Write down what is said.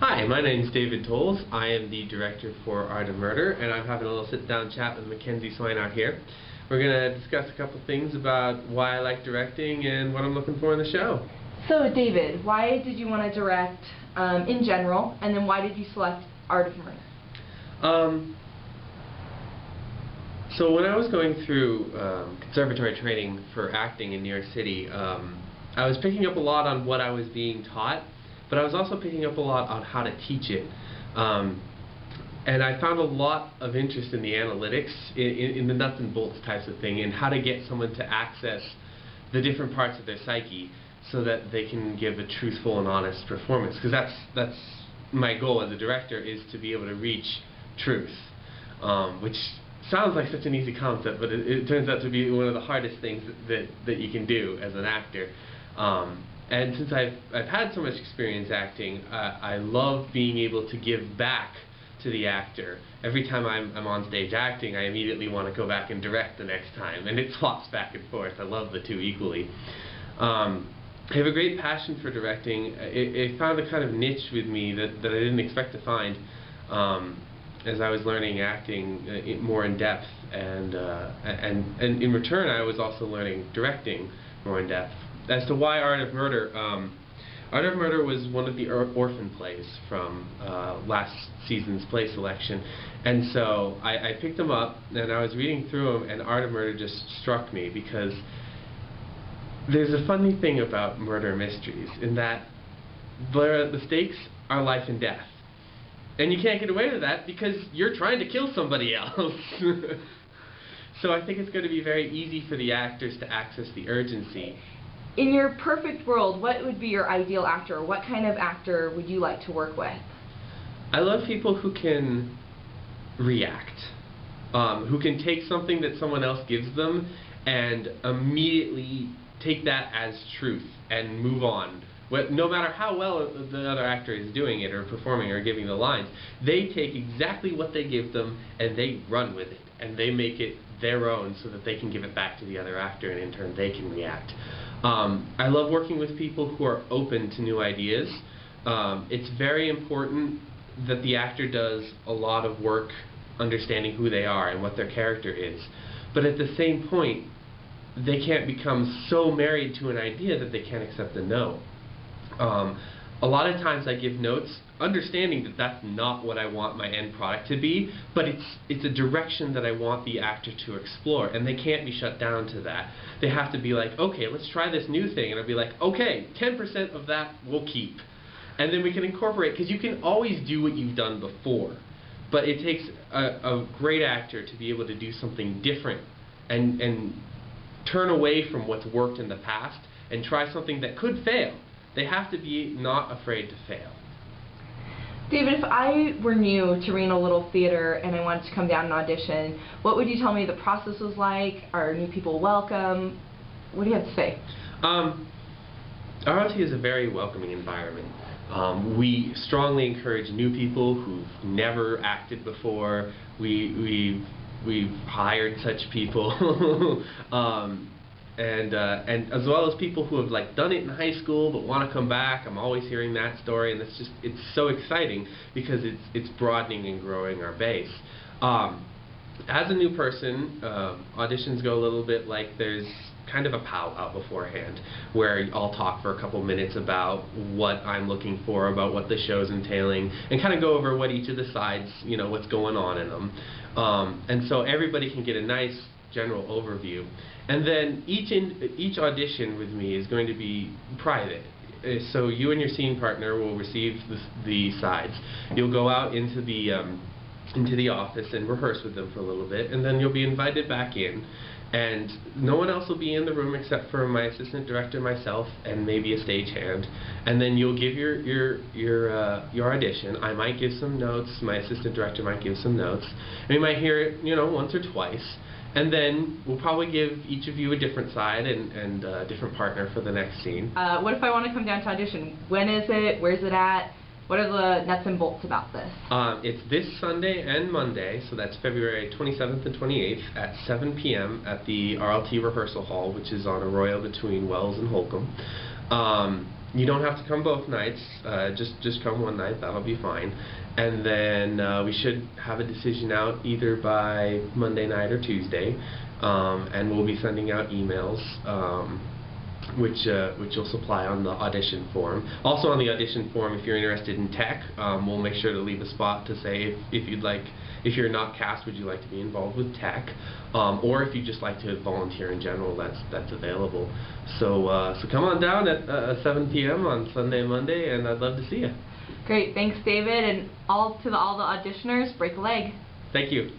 Hi, my name is David Tolles. I am the director for Art of Murder, and I'm having a little sit-down chat with Mackenzie Swineout here. We're going to discuss a couple things about why I like directing and what I'm looking for in the show. So, David, why did you want to direct in general, and then why did you select Art of Murder? So when I was going through conservatory training for acting in New York City, I was picking up a lot on what I was being taught, but I was also picking up a lot on how to teach it. And I found a lot of interest in the analytics, in the nuts and bolts types of thing, and how to get someone to access the different parts of their psyche so that they can give a truthful and honest performance. Because that's my goal as a director, is to be able to reach truth, which sounds like such an easy concept, but it turns out to be one of the hardest things that you can do as an actor. And since I've had so much experience acting, I love being able to give back to the actor. Every time I'm on stage acting, I immediately want to go back and direct the next time, and it swaps back and forth. I love the two equally. I have a great passion for directing. It found a kind of niche with me that I didn't expect to find as I was learning acting more in depth, and in return I was also learning directing more in depth. As to why Art of Murder, Art of Murder was one of the orphan plays from last season's play selection, and so I picked them up and I was reading through them, and Art of Murder just struck me because there's a funny thing about murder mysteries in that the stakes are life and death. And you can't get away with that because you're trying to kill somebody else. So I think it's going to be very easy for the actors to access the urgency. In your perfect world, what would be your ideal actor? What kind of actor would you like to work with? I love people who can react, who can take something that someone else gives them and immediately take that as truth and move on. No matter how well the other actor is doing it or performing or giving the lines, they take exactly what they give them and they run with it and they make it their own so that they can give it back to the other actor, and in turn they can react. I love working with people who are open to new ideas. It's very important that the actor does a lot of work understanding who they are and what their character is. But at the same point, they can't become so married to an idea that they can't accept a no. A lot of times I give notes understanding that that's not what I want my end product to be, but it's a direction that I want the actor to explore, and they can't be shut down to that. They have to be like, okay, let's try this new thing, and I'll be like, okay, 10% of that we'll keep. And then we can incorporate, because you can always do what you've done before, but it takes a great actor to be able to do something different and turn away from what's worked in the past and try something that could fail. They have to be not afraid to fail. David, if I were new to Reno Little Theater and I wanted to come down and audition, what would you tell me the process was like? Are new people welcome? What do you have to say? RLT is a very welcoming environment. We strongly encourage new people who've never acted before. We've hired such people. And as well as people who have done it in high school but want to come back. I'm always hearing that story, and it's so exciting because it's broadening and growing our base. As a new person, auditions go a little bit like there's kind of a powwow beforehand where I'll talk for a couple minutes about what I'm looking for, about what the show's entailing, and kind of go over what each of the sides, what's going on in them. And so everybody can get a nice general overview. And then each audition with me is going to be private. So you and your scene partner will receive the sides. You'll go out into the office and rehearse with them for a little bit, and then you'll be invited back in. And no one else will be in the room except for my assistant director, myself, and maybe a stagehand. And then you'll give your audition. I might give some notes. My assistant director might give some notes. And you might hear it, once or twice. And then we'll probably give each of you a different side and a different partner for the next scene. What if I want to come down to audition? When is it? Where's it at? What are the nuts and bolts about this? It's this Sunday and Monday, so that's February 27th and 28th at 7 p.m. at the RLT Rehearsal Hall, which is on Arroyo between Wells and Holcomb. You don't have to come both nights. Just come one night. That'll be fine. And then we should have a decision out either by Monday night or Tuesday. And we'll be sending out emails, which you'll supply on the audition form. Also on the audition form, if you're interested in tech, we'll make sure to leave a spot to say if you're not cast, would you like to be involved with tech, or if you just like to volunteer in general, that's available. So come on down at 7 p.m. on Sunday and Monday, and I'd love to see you. Great, thanks David, and to all the auditioners, break a leg. Thank you.